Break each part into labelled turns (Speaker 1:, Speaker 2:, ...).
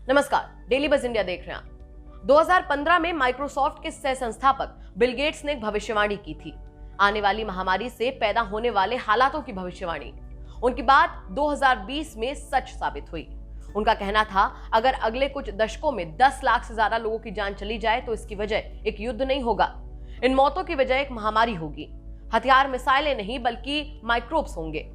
Speaker 1: नमस्कार, डेली बज इंडिया देख रहे हैं आप। 2015 में माइक्रोसॉफ्ट के सह संस्थापक बिल गेट्स ने एक भविष्यवाणी की थी, आने वाली महामारी से पैदा होने वाले हालातों की भविष्यवाणी। उनकी बात 2020 में सच साबित हुई। उनका कहना था, अगर अगले कुछ दशकों में 10 लाख से ज्यादा लोगों की जान चली जाए तो इसकी वजह एक युद्ध नहीं होगा, इन मौतों की वजह एक महामारी होगी। हथियार मिसाइलें नहीं बल्कि माइक्रोब्स होंगे।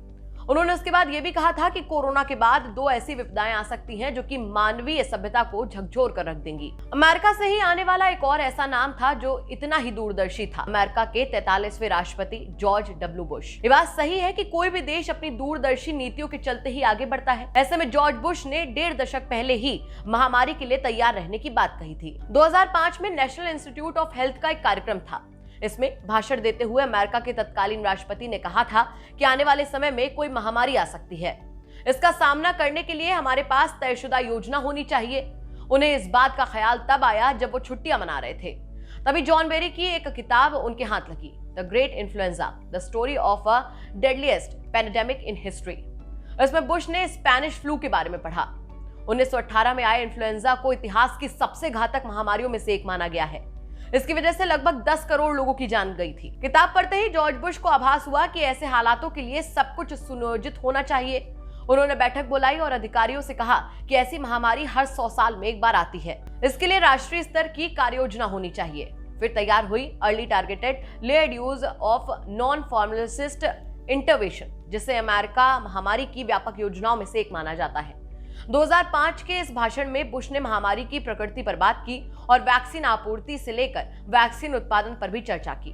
Speaker 1: उन्होंने उसके बाद यह भी कहा था कि कोरोना के बाद 2 ऐसी विपदाएं आ सकती हैं जो कि मानवीय सभ्यता को झकझोर कर रख देंगी। अमेरिका से ही आने वाला एक और ऐसा नाम था जो इतना ही दूरदर्शी था, अमेरिका के 43वें राष्ट्रपति जॉर्ज डब्ल्यू बुश। ये बात सही है कि कोई भी देश अपनी दूरदर्शी नीतियों के चलते ही आगे बढ़ता है। ऐसे में जॉर्ज बुश ने 1.5 दशक पहले ही महामारी के लिए तैयार रहने की बात कही थी। 2005 में नेशनल इंस्टीट्यूट ऑफ हेल्थ का एक कार्यक्रम था। इसमें भाषण देते हुए अमेरिका के तत्कालीन राष्ट्रपति ने कहा था कि आने वाले समय में कोई महामारी आ सकती है। इसका सामना करने के लिए हमारे पास तयशुदा योजना होनी चाहिए। उन्हें इस बात का ख्याल तब आया जब वो छुट्टियां मना रहे थे। तभी जॉन बेरी की एक किताब उनके हाथ लगी, the great influenza, the story of a deadliest pandemic in history. इसमें बुश ने स्पेनिश फ्लू के बारे में पढ़ा। 1918 में आए इन्फ्लुएंजा को इतिहास की सबसे घातक महामारियों में से एक माना गया है। इसकी वजह से लगभग 10 करोड़ लोगों की जान गई थी। किताब पढ़ते ही जॉर्ज बुश को आभास हुआ कि ऐसे हालातों के लिए सब कुछ सुनियोजित होना चाहिए। उन्होंने बैठक बुलाई और अधिकारियों से कहा कि ऐसी महामारी हर 100 साल में एक बार आती है, इसके लिए राष्ट्रीय स्तर की कार्य योजना होनी चाहिए। फिर तैयार हुई early targeted layered use of non pharmacist intervention, जिसे अमेरिका महामारी की व्यापक योजनाओं में से एक माना जाता है। 2005 के इस भाषण में बुश ने महामारी की प्रकृति पर बात की और वैक्सीन आपूर्ति से लेकर वैक्सीन उत्पादन पर भी चर्चा की।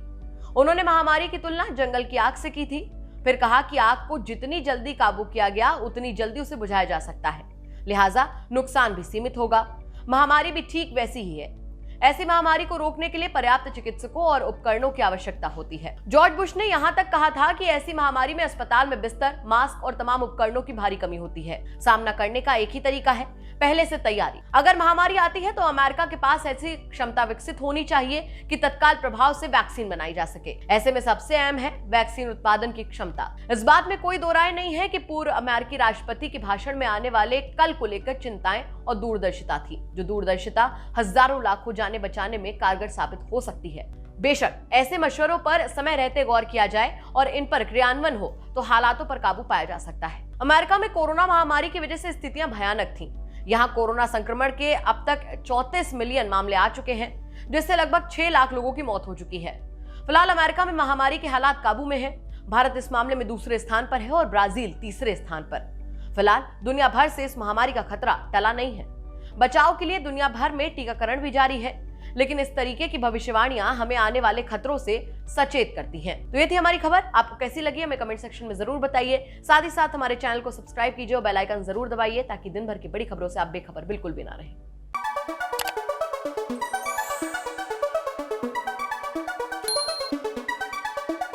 Speaker 1: उन्होंने महामारी की तुलना जंगल की आग से की थी। फिर कहा कि आग को जितनी जल्दी काबू किया गया उतनी जल्दी उसे बुझाया जा सकता है, लिहाजा नुकसान भी सीमित होगा। महामारी भी ठीक वैसी ही है। ऐसी महामारी को रोकने के लिए पर्याप्त चिकित्सकों और उपकरणों की आवश्यकता होती है। जॉर्ज बुश ने यहां तक कहा था कि ऐसी महामारी में अस्पताल में बिस्तर, मास्क और तमाम उपकरणों की भारी कमी होती है। सामना करने का एक ही तरीका है, पहले से तैयारी। अगर महामारी आती है तो अमेरिका के पास ऐसी क्षमता विकसित होनी चाहिए कि तत्काल प्रभाव से वैक्सीन बनाई जा सके। ऐसे में सबसे अहम है वैक्सीन उत्पादन की क्षमता। इस बात में कोई दो राय नहीं है कि पूर्व अमेरिकी राष्ट्रपति के भाषण में आने वाले कल को लेकर चिंताएं और दूरदर्शिता थी, जो दूरदर्शिता हजारों लाखों जानें बचाने में कारगर साबित हो सकती है। बेशक ऐसे मशवरों पर समय रहते गौर किया जाए और इन पर क्रियान्वयन हो तो हालातों पर काबू पाया जा सकता है। अमेरिका में कोरोना महामारी की वजह से स्थितियां भयानक थीं। यहाँ कोरोना संक्रमण के अब तक 34 मिलियन मामले आ चुके हैं, जिससे लगभग 6 लाख लोगों की मौत हो चुकी है। फिलहाल अमेरिका में महामारी के हालात काबू में है। भारत इस मामले में दूसरे स्थान पर है और ब्राजील तीसरे स्थान पर। फिलहाल दुनिया भर से इस महामारी का खतरा टला नहीं है। बचाव के लिए दुनिया भर में टीकाकरण भी जारी है, लेकिन इस तरीके की भविष्यवाणियां हमें आने वाले खतरों से सचेत करती हैं। तो ये थी हमारी खबर। आपको कैसी लगी हमें कमेंट सेक्शन में जरूर बताइए। साथ ही साथ हमारे चैनल को सब्सक्राइब कीजिए और बेल आइकन जरूर दबाइए ताकि दिन भर की बड़ी खबरों से आप बेखबर बिल्कुल भी ना रहें।